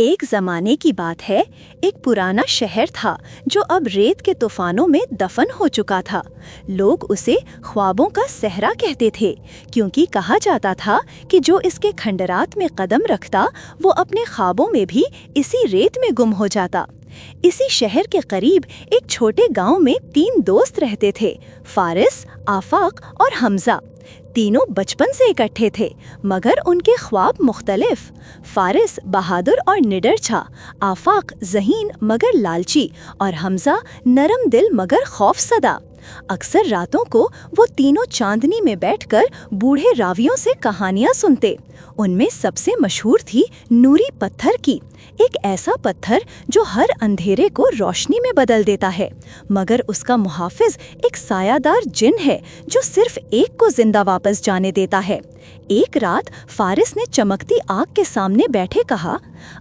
ایک زمانے کی بات ہے، ایک پرانا شہر تھا جو اب ریت کے طوفانوں میں دفن ہو چکا تھا۔ لوگ اسے خوابوں کا صحرا کہتے تھے، کیونکہ کہا جاتا تھا کہ جو اس کے کھنڈرات میں قدم رکھتا وہ اپنے خوابوں میں بھی اسی ریت میں گم ہو جاتا۔ اسی شہر کے قریب ایک چھوٹے گاؤں میں 3 دوست رہتے تھے، فارس، آفاق اور حمزہ۔ تینوں بچپن سے اکٹھے تھے، مگر ان کے خواب مختلف۔ فارس بہادر اور نڈر تھا، آفاق ذہین مگر لالچی، اور حمزہ نرم دل مگر خوف زدہ۔ اکثر راتوں کو وہ تینوں چاندنی میں بیٹھ کر بوڑھے راویوں سے کہانیاں سنتے۔ ان میں سب سے مشہور تھی نوری پتھر کی، ایک ایسا پتھر جو ہر اندھیرے کو روشنی میں بدل دیتا ہے، مگر اس کا محافظ ایک سایہ دار جن ہے جو صرف ایک کو زندہ واپس جانے دیتا ہے۔ ایک رات فارس نے چمکتی آگ کے سامنے بیٹھے کہا،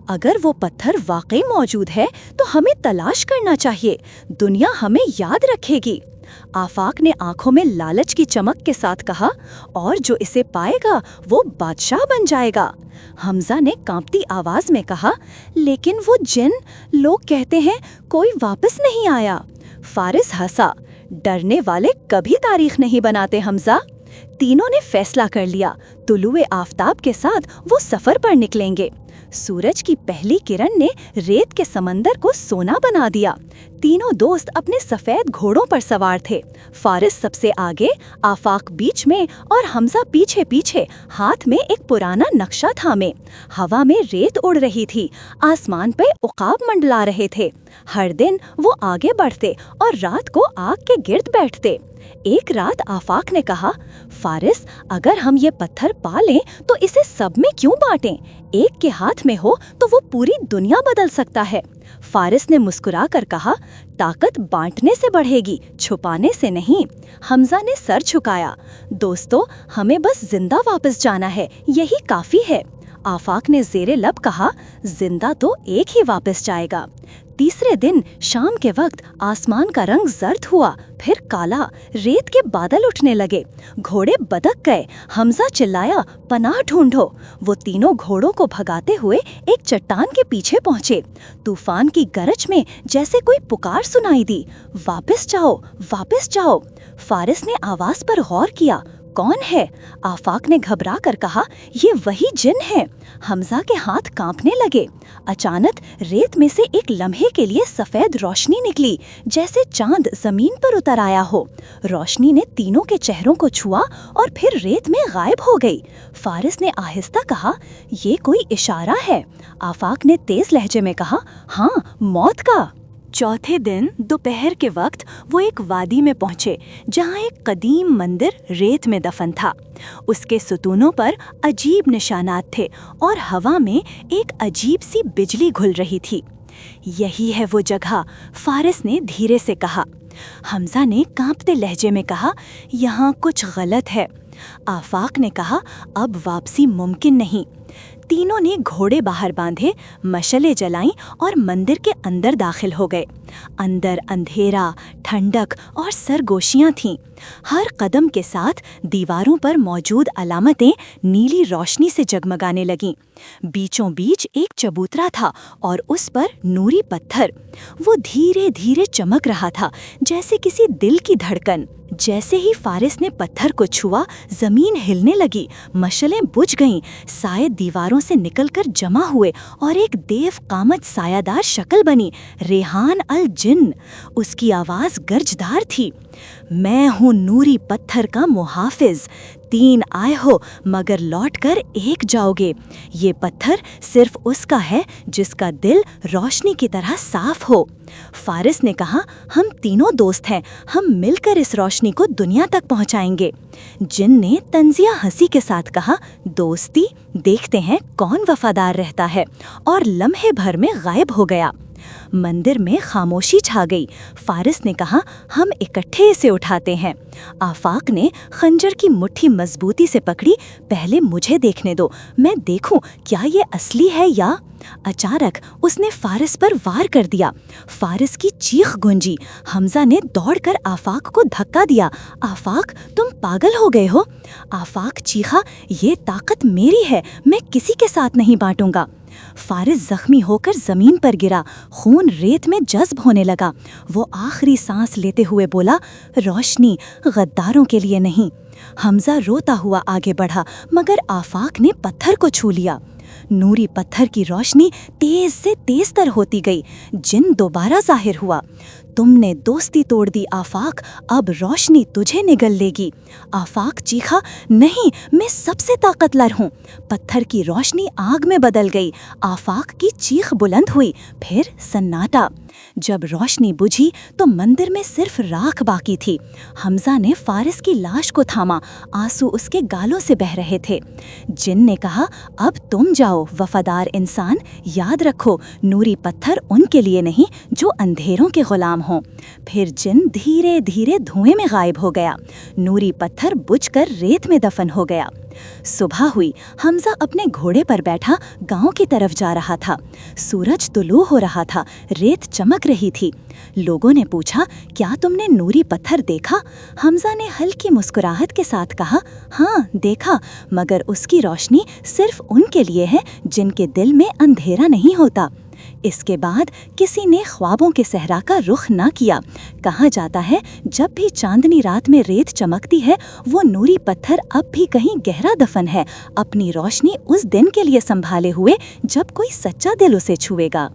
اگر وہ پتھر واقعی موجود ہے تو ہمیں تلاش کرنا چاہیے، دنیا ہمیں یاد رکھے گی۔ آفاق نے آنکھوں میں لالچ کی چمک کے ساتھ کہا، اور جو اسے پائے گا وہ بادشاہ بن جائے گا۔ حمزہ نے کانپتی آواز میں کہا، لیکن وہ جن، لوگ کہتے ہیں کوئی واپس نہیں آیا۔ فارس ہنسا، ڈرنے والے کبھی تاریخ نہیں بناتے حمزہ۔ تینوں نے فیصلہ کر لیا، طلوع آفتاب کے ساتھ وہ سفر پر نکلیں گے۔ سورج کی پہلی کرن نے ریت کے سمندر کو سونا بنا دیا۔ تینوں دوست اپنے سفید گھوڑوں پر سوار تھے، فارس سب سے آگے، آفاق بیچ میں اور حمزہ پیچھے پیچھے، ہاتھ میں ایک پرانا نقشہ تھامے۔ ہوا میں ریت اڑ رہی تھی، آسمان پہ عقاب منڈلا رہے تھے۔ ہر دن وہ آگے بڑھتے اور رات کو آگ کے گرد بیٹھتے۔ ایک رات آفاق نے کہا، فارس، اگر ہم یہ پتھر پا لیں تو اسے سب میں کیوں بانٹیں؟ ایک کے ہاتھ میں ہو تو وہ پوری دنیا بدل سکتا ہے۔ فارس نے مسکرا کر کہا، طاقت بانٹنے سے بڑھے گی، چھپانے سے نہیں۔ حمزہ نے سر جھکایا، دوستو، ہمیں بس زندہ واپس جانا ہے، یہی کافی ہے۔ آفاق نے زیر لب کہا، زندہ تو ایک ہی واپس جائے گا۔ تیسرے دن شام کے وقت آسمان کا رنگ زرد ہوا، پھر کالا، ریت کے بادل اٹھنے لگے، گھوڑے بدک گئے۔ حمزہ چلایا، پناہ ڈھونڈو۔ وہ تینوں گھوڑوں کو بھگاتے ہوئے ایک چٹان کے پیچھے پہنچے۔ طوفان کی گرج میں جیسے کوئی پکار سنائی دی، واپس جاؤ، واپس جاؤ۔ فارس نے آواز پر غور کیا، کون ہے؟ آفاق نے گھبرا کر کہا، یہ وہی جن ہے۔ حمزہ کے ہاتھ کانپنے لگے۔ اچانک ریت میں سے ایک لمحے کے لیے سفید روشنی نکلی، جیسے چاند زمین پر اتر آیا ہو۔ روشنی نے تینوں کے چہروں کو چھوا اور پھر ریت میں غائب ہو گئی۔ فارس نے آہستہ کہا، یہ کوئی اشارہ ہے۔ آفاق نے تیز لہجے میں کہا، ہاں، موت کا۔ چوتھے دن دوپہر کے وقت وہ ایک وادی میں پہنچے جہاں ایک قدیم مندر ریت میں دفن تھا۔ اس کے ستونوں پر عجیب نشانات تھے اور ہوا میں ایک عجیب سی بجلی گھل رہی تھی۔ یہی ہے وہ جگہ، فارس نے دھیرے سے کہا۔ حمزہ نے کانپتے لہجے میں کہا، یہاں کچھ غلط ہے۔ آفاق نے کہا، اب واپسی ممکن نہیں۔ تینوں نے گھوڑے باہر باندھے، مشعلیں جلائیں اور مندر کے اندر داخل ہو گئے۔ اندر اندھیرا، ٹھنڈک اور سرگوشیاں تھیں۔ ہر قدم کے ساتھ دیواروں پر موجود علامتیں نیلی روشنی سے جگمگانے لگیں۔ بیچوں بیچ ایک چبوترا تھا اور اس پر نوری پتھر۔ وہ دھیرے دھیرے چمک رہا تھا، جیسے کسی دل کی دھڑکن۔ جیسے ہی فارس نے پتھر کو چھوا، زمین ہلنے لگی، مشعلیں بجھ گئیں، سائے دیواروں سے نکل کر جمع ہوئے اور ایک دیو قامت سایہ دار شکل بنی، ریحان الجن۔ اس کی آواز گرجدار تھی، میں ہوں نوری پتھر کا محافظ، 3 آئے ہو مگر لوٹ کر 1 جاؤ گے۔ یہ پتھر صرف اس کا ہے جس کا دل روشنی کی طرح صاف ہو۔ فارس نے کہا، ہم تینوں دوست ہیں، ہم مل کر اس روشنی کو دنیا تک پہنچائیں گے۔ جن نے طنزیہ ہنسی کے ساتھ کہا، دوستی، دیکھتے ہیں کون وفادار رہتا ہے، اور لمحے بھر میں غائب ہو گیا۔ مندر میں خاموشی چھا گئی۔ فارس نے کہا، ہم اکٹھے اسے اٹھاتے ہیں۔ آفاق نے خنجر کی مٹھی مضبوطی سے پکڑی، پہلے مجھے دیکھنے دو، میں دیکھوں کیا یہ اصلی ہے یا۔ اچانک اس نے فارس پر وار کر دیا۔ فارس کی چیخ گونجی۔ حمزہ نے دوڑ کر آفاق کو دھکا دیا، آفاق، تم پاگل ہو گئے ہو۔ آفاق چیخا، یہ طاقت میری ہے، میں کسی کے ساتھ نہیں بانٹوں گا۔ فارس زخمی ہو کر زمین پر گرا، خون ریت میں جذب ہونے لگا۔ وہ آخری سانس لیتے ہوئے بولا، روشنی غداروں کے لیے نہیں۔ حمزہ روتا ہوا آگے بڑھا، مگر آفاق نے پتھر کو چھو لیا۔ نوری پتھر کی روشنی تیز سے تیز تر ہوتی گئی۔ جن دوبارہ ظاہر ہوا۔ تم نے دوستی توڑ دی آفاق، اب روشنی تجھے نگل لے گی۔ آفاق چیخا، نہیں، میں سب سے طاقتور ہوں۔ پتھر کی روشنی آگ میں بدل گئی۔ آفاق کی چیخ بلند ہوئی، پھر سناٹا۔ جب روشنی بجھی تو مندر میں صرف راکھ باقی تھی۔ حمزہ نے فارس کی لاش کو تھاما، آنسو اس کے گالوں سے بہہ رہے تھے۔ جن نے کہا، اب تم جاؤ وفادار انسان، یاد رکھو نوری پتھر ان کے لیے نہیں جو اندھیروں کے غلام ہوں۔ پھر جن دھیرے دھیرے دھوئیں میں غائب ہو گیا۔ نوری پتھر بجھ کر ریت میں دفن ہو گیا۔ صبح ہوئی، حمزہ اپنے گھوڑے پر بیٹھا گاؤں کی طرف جا رہا تھا۔ سورج طلوع ہو رہا تھا، ریت چمک رہی تھی۔ لوگوں نے پوچھا، کیا تم نے نوری پتھر دیکھا؟ حمزہ نے ہلکی مسکراہٹ کے ساتھ کہا، ہاں دیکھا، مگر اس کی روشنی صرف ان کے لیے ہے جن کے دل میں اندھیرا نہیں ہوتا۔ اس کے بعد کسی نے خوابوں کے صحرا کا رخ نہ کیا۔ کہا جاتا ہے جب بھی چاندنی رات میں ریت چمکتی ہے، وہ نوری پتھر اب بھی کہیں گہرا دفن ہے، اپنی روشنی اس دن کے لیے سنبھالے ہوئے جب کوئی سچا دل اسے چھوئے گا۔